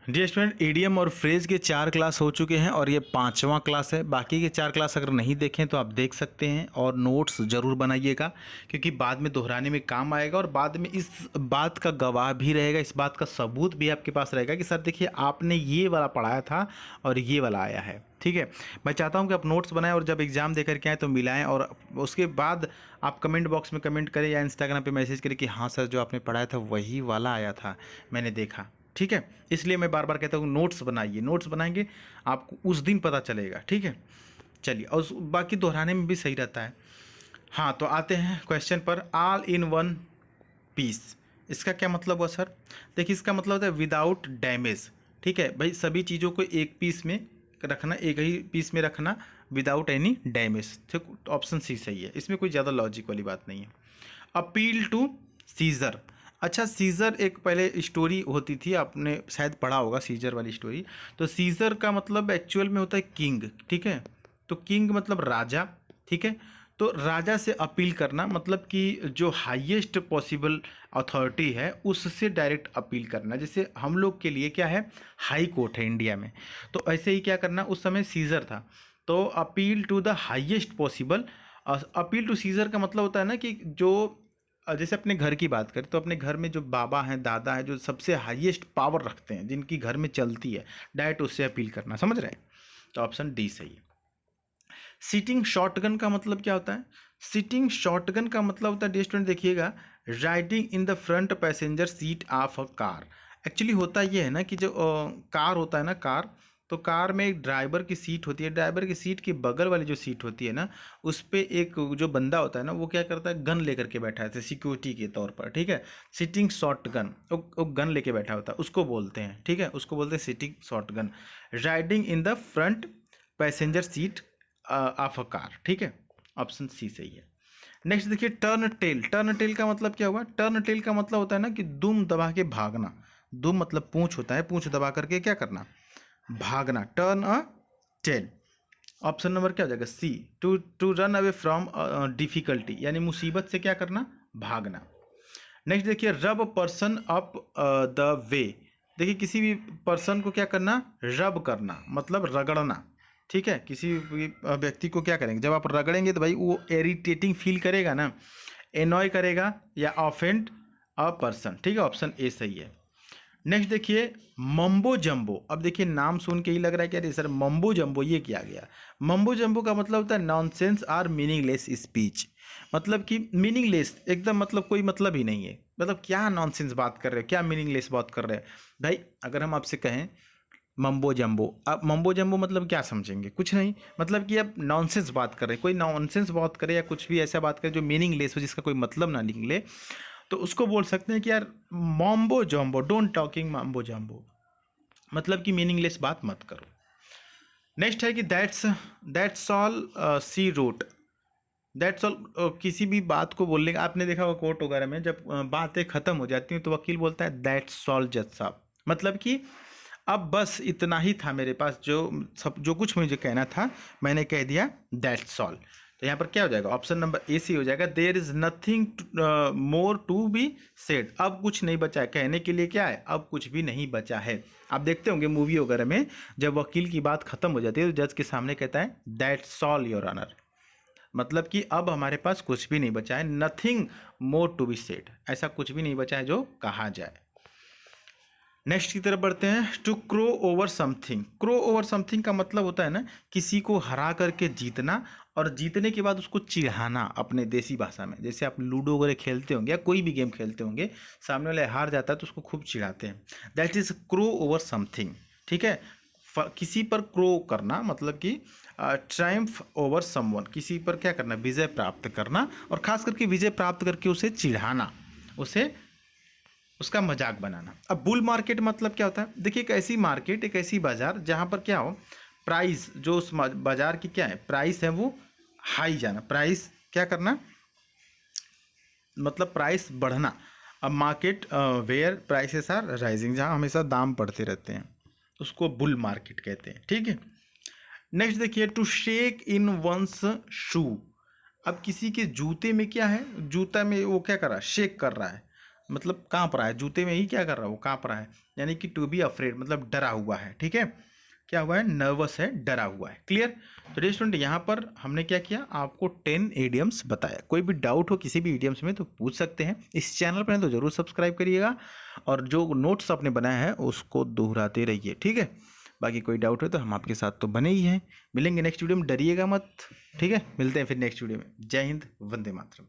Dear student, EDM और phrase के 4 class हो चुके हैं और ये 5वां क्लास है। बाकी के 4 क्लास अगर नहीं देखें तो आप देख सकते हैं और नोट्स ज़रूर बनाइएगा, क्योंकि बाद में दोहराने में काम आएगा और बाद में इस बात का गवाह भी रहेगा, इस बात का सबूत भी आपके पास रहेगा कि सर देखिए आपने ये वाला पढ़ाया था और ये वाला आया है। ठीक है, मैं चाहता हूँ कि आप नोट्स बनाएं और जब एग्ज़ाम दे करके आएँ तो मिलाएं और उसके बाद आप कमेंट बॉक्स में कमेंट करें या इंस्टाग्राम पे मैसेज करें कि हाँ सर जो आपने पढ़ाया था वही वाला आया था, मैंने देखा। ठीक है, इसलिए मैं बार बार कहता हूँ नोट्स बनाइए, नोट्स बनाएंगे आपको उस दिन पता चलेगा। ठीक है, चलिए, और बाकी दोहराने में भी सही रहता है। हाँ, तो आते हैं क्वेश्चन पर। ऑल इन वन पीस, इसका क्या मतलब हुआ सर? देखिए, इसका मतलब होता है विदाउट डैमेज। ठीक है भाई, सभी चीज़ों को एक पीस में रखना, एक ही पीस में रखना विदाउट एनी डैमेज। ठीक, ऑप्शन सी सही है, इसमें कोई ज़्यादा लॉजिक वाली बात नहीं है। अपील टू सीजर, अच्छा सीजर एक पहले स्टोरी होती थी, आपने शायद पढ़ा होगा सीजर वाली स्टोरी। तो सीजर का मतलब एक्चुअल में होता है किंग। ठीक है, तो किंग मतलब राजा। ठीक है, तो राजा से अपील करना मतलब कि जो हाईएस्ट पॉसिबल अथॉरिटी है उससे डायरेक्ट अपील करना। जैसे हम लोग के लिए क्या है, हाई कोर्ट है इंडिया में, तो ऐसे ही क्या करना, उस समय सीजर था तो appeal to the highest possible. Appeal to Caesar का मतलब होता है ना कि जो जैसे अपने घर की बात करें तो अपने घर में जो बाबा हैं, दादा हैं, जो सबसे हाईएस्ट पावर रखते हैं, जिनकी घर में चलती है, डायरेक्ट उससे अपील करना। समझ रहे हैं? तो ऑप्शन डी सही है। सीटिंग शॉटगन का मतलब क्या होता है? सीटिंग शॉटगन का मतलब होता है, डियर स्टूडेंट देखिएगा, riding in the front passenger seat of a car. Actually होता ये है ना कि जो कार होता है ना, कार, तो कार में एक ड्राइवर की सीट होती है, ड्राइवर की सीट के बगल वाली जो सीट होती है ना, उस पर एक जो बंदा होता है ना, वो क्या करता है, गन लेकर के बैठा है सिक्योरिटी के तौर पर। ठीक है, सिटिंग शॉट गन, वो गन लेके बैठा होता है, उसको बोलते हैं। ठीक है, उसको बोलते हैं sitting shot gun. Riding in the front passenger seat of a car. ठीक है, ऑप्शन सी सही है। नेक्स्ट देखिए, टर्न टेल। टर्न टेल का मतलब क्या हुआ? टर्न टेल का मतलब होता है ना कि दुम दबा के भागना। दुम मतलब पूंछ होता है, पूंछ दबा करके क्या करना, भागना, turn a tail. Option number क्या हो जाएगा? C, to to run away from difficulty, यानी मुसीबत से क्या करना, भागना। नेक्स्ट देखिए, रब पर्सन अप द वे। देखिए, किसी भी पर्सन को क्या करना, रब करना, मतलब रगड़ना। ठीक है, किसी भी व्यक्ति को क्या करेंगे, जब आप रगड़ेंगे तो भाई वो इरिटेटिंग फील करेगा ना, एनॉय करेगा या ऑफेंड अ पर्सन। ठीक है, ऑप्शन ए सही है। नेक्स्ट देखिए, मम्बो जम्बो। अब देखिए, नाम सुन के ही लग रहा है कि अरे सर मम्बो जम्बो ये क्या गया। मम्बो जम्बो का मतलब होता है नॉनसेंस आर मीनिंगलेस स्पीच। मतलब कि मीनिंगलेस एकदम, मतलब कोई मतलब ही नहीं है, मतलब क्या नॉनसेंस बात कर रहे हो, क्या मीनिंगलेस बात कर रहे हैं भाई। अगर हम आपसे कहें मम्बो जम्बो, आप मम्बो जम्बो मतलब क्या समझेंगे? कुछ नहीं, मतलब कि आप नॉनसेंस बात कर रहे हैं, कोई नॉनसेंस बात करे या कुछ भी ऐसा बात करे जो मीनिंगलेस हो, जिसका कोई मतलब ना निकले, तो उसको बोल सकते हैं कि यार मॉम्बो जॉम्बो, डोंट टॉकिंग मॉम्बो जॉम्बो, मतलब कि मीनिंगलेस बात मत करो। नेक्स्ट है कि that's all she wrote. That's all, किसी भी बात को बोलने का, आपने देखा होगा कोर्ट वगैरह में जब बातें खत्म हो जाती हैं तो वकील बोलता है दैट्स ऑल जज साहब, मतलब कि अब बस इतना ही था मेरे पास, जो कुछ मुझे कहना था मैंने कह दिया, दैट्स ऑल। तो यहाँ पर क्या हो जाएगा, ऑप्शन नंबर ए सी हो जाएगा, there is nothing more to be said. अब कुछ नहीं बचा है कहने के लिए, क्या है, अब कुछ भी नहीं बचा है। आप देखते होंगे मूवी वगैरह में जब वकील की बात खत्म हो जाती है तो जज के सामने कहता है दैट्स ऑल योर ऑनर, मतलब कि अब हमारे पास कुछ भी नहीं बचा है, nothing more to be said, ऐसा कुछ भी नहीं बचा है जो कहा जाए। नेक्स्ट की तरफ बढ़ते हैं, to crow over something. Crow over something का मतलब होता है ना किसी को हरा करके जीतना, और जीतने के बाद उसको चिढ़ाना अपने देसी भाषा में। जैसे आप लूडो वगैरह खेलते होंगे या कोई भी गेम खेलते होंगे, सामने वाले हार जाता है तो उसको खूब चिढ़ाते हैं, that is crow over something. ठीक है, किसी पर क्रो करना मतलब कि ट्रायम्फ ओवर समवन, किसी पर क्या करना, विजय प्राप्त करना, और खास करके विजय प्राप्त करके उसे चिढ़ाना, उसे उसका मजाक बनाना। अब बुल मार्केट मतलब क्या होता है? देखिए, एक ऐसी मार्केट, एक ऐसी बाजार जहाँ पर क्या हो, प्राइस जो उस बाजार की क्या है, प्राइस है वो हाई जाना, प्राइस क्या करना, मतलब प्राइस बढ़ना। अब market where prices are rising, जहाँ हमेशा दाम बढ़ते रहते हैं, उसको बुल मार्केट कहते हैं। ठीक है, नेक्स्ट देखिए, टू शेक इन वंस शू। अब किसी के जूते में क्या है, जूता में वो क्या कर रहा है, शेक कर रहा है, मतलब काँप रहा है, जूते में ही क्या कर रहा है, वो काँप रहा है, यानी कि टू बी अफ्रेड मतलब डरा हुआ है। ठीक है, क्या हुआ है, नर्वस है, डरा हुआ है। क्लियर। तो डियर स्टूडेंट, यहाँ पर हमने क्या किया, आपको 10 इडियम्स बताया। कोई भी डाउट हो किसी भी इडियम्स में तो पूछ सकते हैं। इस चैनल पर तो जरूर सब्सक्राइब करिएगा और जो नोट्स आपने बनाया है उसको दोहराते रहिए। ठीक है, बाकी कोई डाउट हो तो हम आपके साथ तो बने ही हैं। मिलेंगे नेक्स्ट वीडियो में, डरिएगा मत। ठीक है, मिलते हैं फिर नेक्स्ट वीडियो में। जय हिंद, वंदे मातरम।